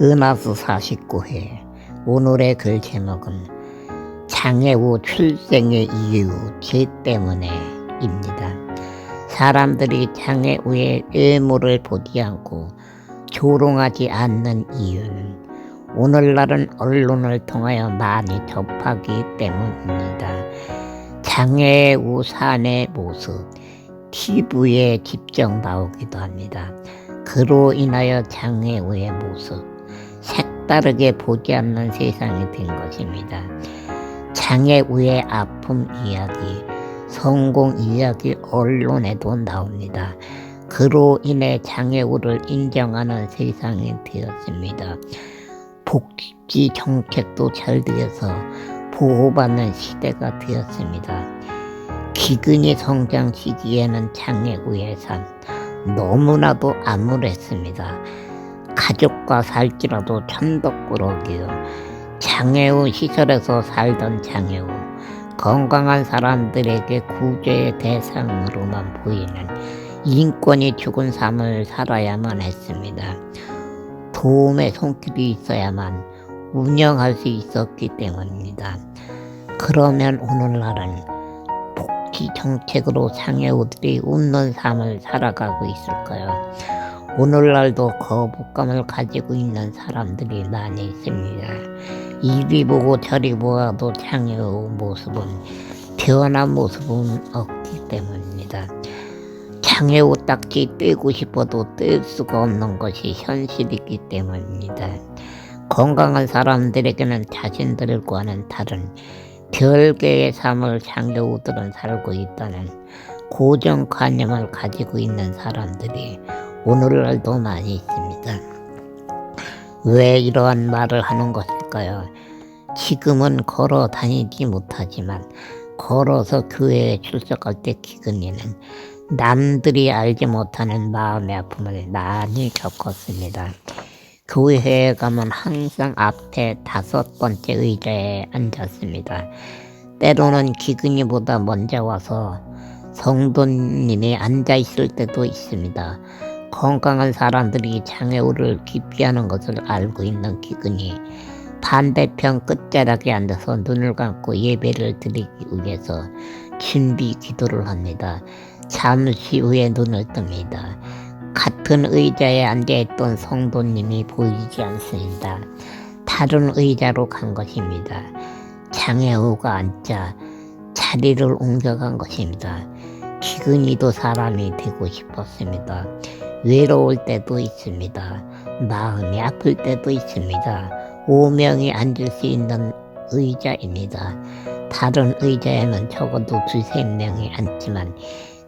은하수 49회 오늘의 글 제목은 장애우 출생의 이유 죄 때문에입니다. 사람들이 장애우의 외모를 보지 않고 조롱하지 않는 이유는 오늘날은 언론을 통하여 많이 접하기 때문입니다. 장애우 산의 모습 TV에 직접 나오기도 합니다. 그로 인하여 장애우의 모습 색다르게 보지 않는 세상이 된 것입니다. 장애우의 아픔 이야기, 성공 이야기 언론에도 나옵니다. 그로 인해 장애우를 인정하는 세상이 되었습니다. 복지 정책도 잘 되어서 보호받는 시대가 되었습니다. 기근이 성장 시기에는 장애우의 삶 너무나도 암울했습니다. 가족과 살기라도 천덕꾸러기요. 장애우 시설에서 살던 장애우, 건강한 사람들에게 구제의 대상으로만 보이는 인권이 죽은 삶을 살아야만 했습니다. 도움의 손길이 있어야만 운영할 수 있었기 때문입니다. 그러면 오늘날은 복지 정책으로 장애우들이 웃는 삶을 살아가고 있을까요? 오늘날도 거부감을 가지고 있는 사람들이 많이 있습니다. 이리 보고 저리 보아도 장애우 모습은 변한 모습은 없기 때문입니다. 장애우 딱지 떼고 싶어도 뗄 수가 없는 것이 현실이기 때문입니다. 건강한 사람들에게는 자신들과는 다른 별개의 삶을 장애우들은 살고 있다는 고정관념을 가지고 있는 사람들이 오늘날도 많이 있습니다. 왜 이러한 말을 하는 것일까요? 지금은 걸어 다니지 못하지만 걸어서 교회에 출석할 때 기근이는 남들이 알지 못하는 마음의 아픔을 많이 겪었습니다. 교회에 가면 항상 앞에 5번째 의자에 앉았습니다. 때로는 기근이보다 먼저 와서 성도님이 앉아있을 때도 있습니다. 건강한 사람들이 장애우를 기피하는 것을 알고 있는 기근이 반대편 끝자락에 앉아서 눈을 감고 예배를 드리기 위해서 준비 기도를 합니다. 잠시 후에 눈을 뜹니다. 같은 의자에 앉아있던 성도님이 보이지 않습니다. 다른 의자로 간 것입니다. 장애우가 앉자 자리를 옮겨간 것입니다. 기근이도 사람이 되고 싶었습니다. 외로울 때도 있습니다. 마음이 아플 때도 있습니다. 5명이 앉을 수 있는 의자입니다. 다른 의자에는 적어도 2~3명이 앉지만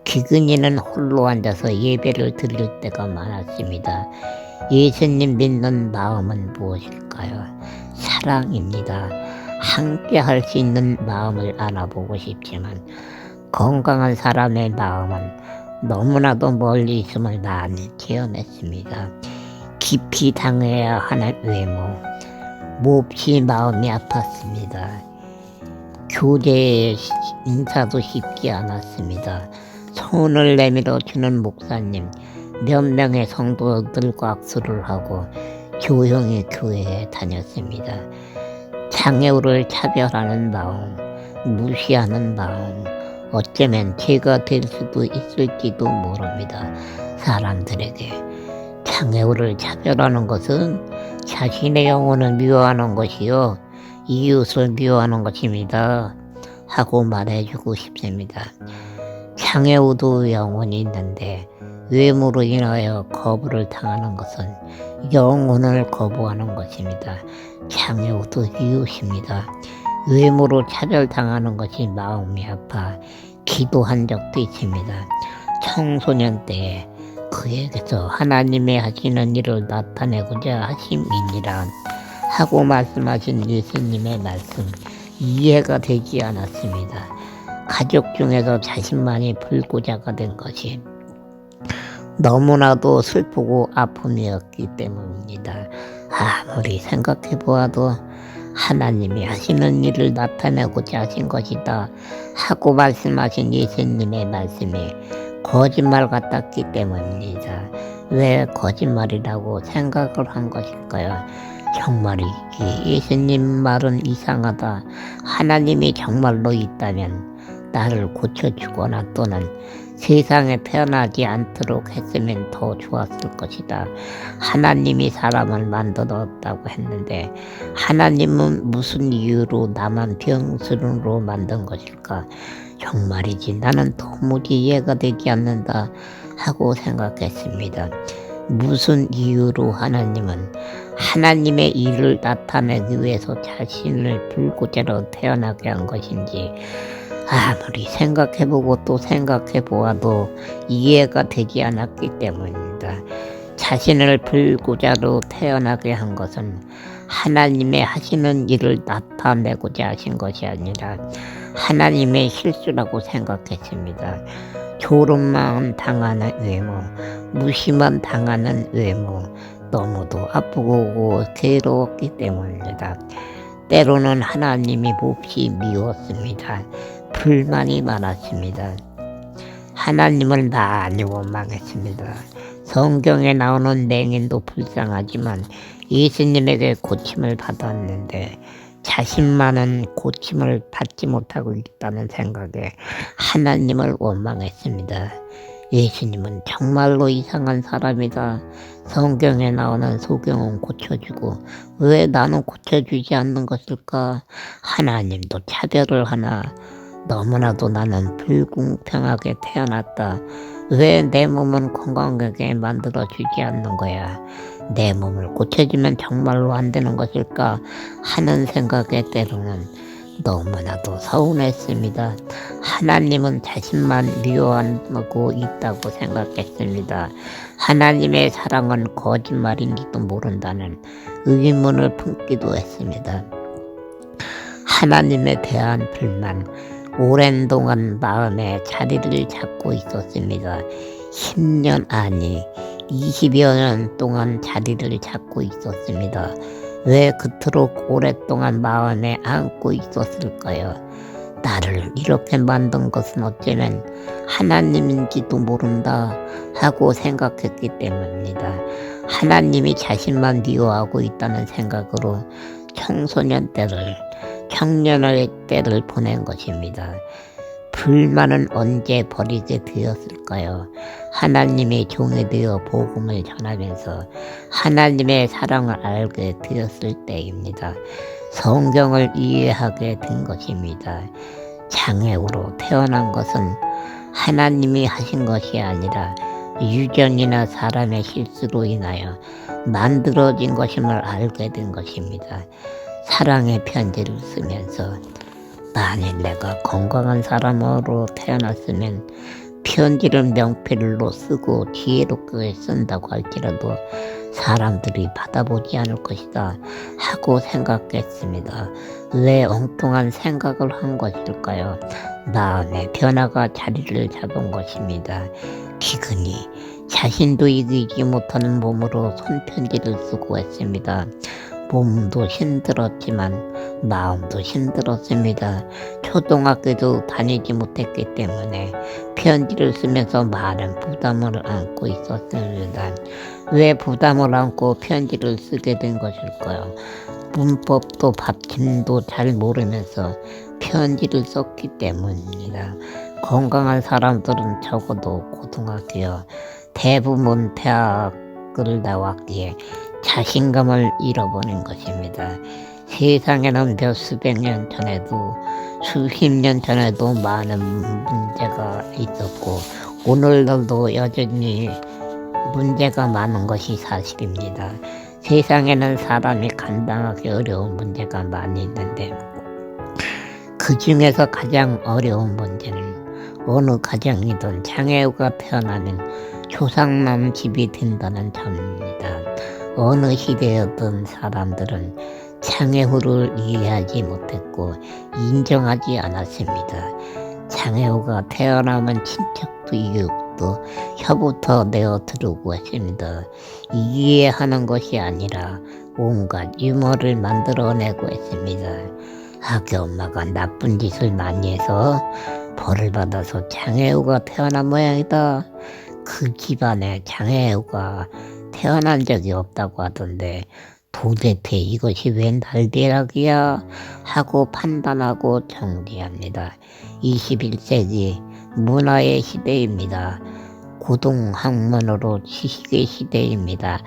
기근이는 홀로 앉아서 예배를 드릴 때가 많았습니다. 예수님 믿는 마음은 무엇일까요? 사랑입니다. 함께 할 수 있는 마음을 알아보고 싶지만 건강한 사람의 마음은 너무나도 멀리 있음을 많이 체험했습니다. 깊이 당해야 하는 외모, 몹시 마음이 아팠습니다. 교제의 인사도 쉽지 않았습니다. 손을 내밀어 주는 목사님, 몇 명의 성도들과 악수를 하고 조용히 교회에 다녔습니다. 장애우를 차별하는 마음, 무시하는 마음, 어쩌면 죄가 될 수도 있을지도 모릅니다. 사람들에게 장애우를 차별하는 것은 자신의 영혼을 미워하는 것이요 이웃을 미워하는 것입니다 하고 말해주고 싶습니다. 장애우도 영혼이 있는데 외모로 인하여 거부를 당하는 것은 영혼을 거부하는 것입니다. 장애우도 이웃입니다. 외모로 차별당하는 것이 마음이 아파 기도한 적도 있습니다. 청소년 때에 그에게서 하나님의 하시는 일을 나타내고자 하심이니라 하고 말씀하신 예수님의 말씀 이해가 되지 않았습니다. 가족 중에서 자신만이 불구자가 된 것이 너무나도 슬프고 아픔이었기 때문입니다. 아무리 생각해 보아도 하나님이 하시는 일을 나타내고자 하신 것이다 하고 말씀하신 예수님의 말씀이 거짓말 같았기 때문입니다. 왜 거짓말이라고 생각을 한 것일까요? 정말이지 예수님 말은 이상하다. 하나님이 정말로 있다면 나를 고쳐주거나 또는 세상에 태어나지 않도록 했으면 더 좋았을 것이다. 하나님이 사람을 만들었다고 했는데 하나님은 무슨 이유로 나만 병수로 만든 것일까? 정말이지 나는 도무지 이해가 되지 않는다 하고 생각했습니다. 무슨 이유로 하나님은 하나님의 일을 나타내기 위해서 자신을 불구자로 태어나게 한 것인지 아무리 생각해보고 또 생각해보아도 이해가 되지 않았기 때문입니다. 자신을 불구자로 태어나게 한 것은 하나님의 하시는 일을 나타내고자 하신 것이 아니라 하나님의 실수라고 생각했습니다. 조롱만 당하는 외모, 무시만 당하는 외모, 너무도 아프고 괴로웠기 때문입니다. 때로는 하나님이 몹시 미웠습니다. 불만이 많았습니다. 하나님을 많이 원망했습니다. 성경에 나오는 맹인도 불쌍하지만 예수님에게 고침을 받았는데 자신만은 고침을 받지 못하고 있다는 생각에 하나님을 원망했습니다. 예수님은 정말로 이상한 사람이다. 성경에 나오는 소경은 고쳐주고 왜 나는 고쳐주지 않는 것일까? 하나님도 차별을 하나? 너무나도 나는 불공평하게 태어났다. 왜 내 몸은 건강하게 만들어주지 않는 거야? 내 몸을 고쳐주면 정말로 안 되는 것일까 하는 생각에 때로는 너무나도 서운했습니다. 하나님은 자신만 미워하고 있다고 생각했습니다. 하나님의 사랑은 거짓말인지도 모른다는 의문을 품기도 했습니다. 하나님에 대한 불만, 오랜 동안 마음에 자리를 잡고 있었습니다. 10년 아니 20여 년 동안 자리를 잡고 있었습니다. 왜 그토록 오랫동안 마음에 안고 있었을까요? 나를 이렇게 만든 것은 어쩌면 하나님인지도 모른다 하고 생각했기 때문입니다. 하나님이 자신만 미워하고 있다는 생각으로 청소년 때를, 청년의 때를 보낸 것입니다. 불만은 언제 버리게 되었을까요? 하나님의 종이 되어 복음을 전하면서 하나님의 사랑을 알게 되었을 때입니다. 성경을 이해하게 된 것입니다. 장애우로 태어난 것은 하나님이 하신 것이 아니라 유전이나 사람의 실수로 인하여 만들어진 것임을 알게 된 것입니다. 사랑의 편지를 쓰면서 만일 내가 건강한 사람으로 태어났으면 편지를 명필로 쓰고 지혜롭게 쓴다고 할지라도 사람들이 받아보지 않을 것이다 하고 생각했습니다. 왜 엉뚱한 생각을 한 것일까요? 마음의 변화가 자리를 잡은 것입니다. 기근이 자신도 이기지 못하는 몸으로 손편지를 쓰고 했습니다. 몸도 힘들었지만 마음도 힘들었습니다. 초등학교도 다니지 못했기 때문에 편지를 쓰면서 많은 부담을 안고 있었습니다. 왜 부담을 안고 편지를 쓰게 된 것일까요? 문법도 받침도 잘 모르면서 편지를 썼기 때문입니다. 건강한 사람들은 적어도 고등학교, 대부분 대학을 나왔기에 자신감을 잃어버린 것입니다. 세상에는 몇 수백 년 전에도 수십 년 전에도 많은 문제가 있었고 오늘날도 여전히 문제가 많은 것이 사실입니다. 세상에는 사람이 감당하기 어려운 문제가 많이 있는데 그 중에서 가장 어려운 문제는 어느 가정이든 장애우가 태어나면 조상남 집이 된다는 점입니다. 어느 시대였던 사람들은 장애우를 이해하지 못했고 인정하지 않았습니다. 장애우가 태어나면 친척도 이웃도 혀부터 내어 들어오고 했습니다. 이해하는 것이 아니라 온갖 유머를 만들어내고 했습니다. 아기 엄마가 나쁜 짓을 많이 해서 벌을 받아서 장애우가 태어난 모양이다. 그 집안에 장애우가 태어난 적이 없다고 하던데 도대체 이것이 웬 달대락이야 하고 판단하고 정리합니다. 21세기 문화의 시대입니다. 고등학문으로 지식의 시대입니다.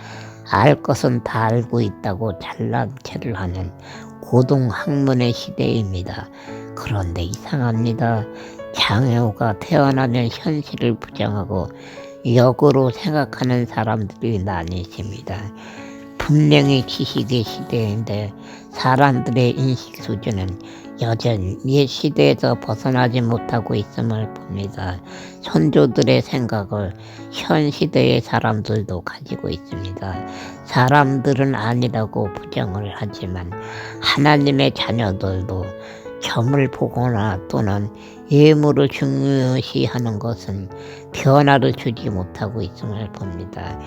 알 것은 다 알고 있다고 잘난 체를 하는 고등학문의 시대입니다. 그런데 이상합니다. 장애우가 태어나면 현실을 부정하고 역으로 생각하는 사람들이 나뉘십니다. 분명히 지식의 시대인데 사람들의 인식 수준은 여전히 옛 시대에서 벗어나지 못하고 있음을 봅니다. 선조들의 생각을 현 시대의 사람들도 가지고 있습니다. 사람들은 아니라고 부정을 하지만 하나님의 자녀들도 점을 보거나 또는 예물을 중요시하는 것은 변화를 주지 못하고 있음을 봅니다.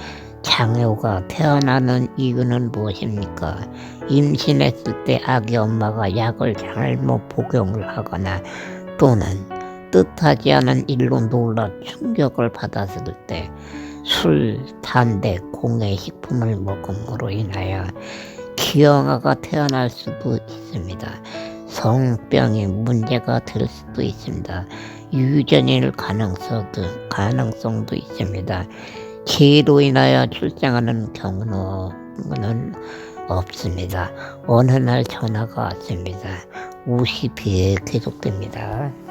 장애우가 태어나는 이유는 무엇입니까? 임신했을 때 아기 엄마가 약을 잘못 복용을 하거나 또는 뜻하지 않은 일로 놀라 충격을 받았을 때 술, 담배, 공해 식품을 먹음으로 인하여 기형아가 태어날 수도 있습니다. 성병이 문제가 될 수도 있습니다. 유전일 가능성도 있습니다. 기로 인하여 출생하는 경우는 없습니다. 어느 날 전화가 왔습니다. 50회 계속됩니다.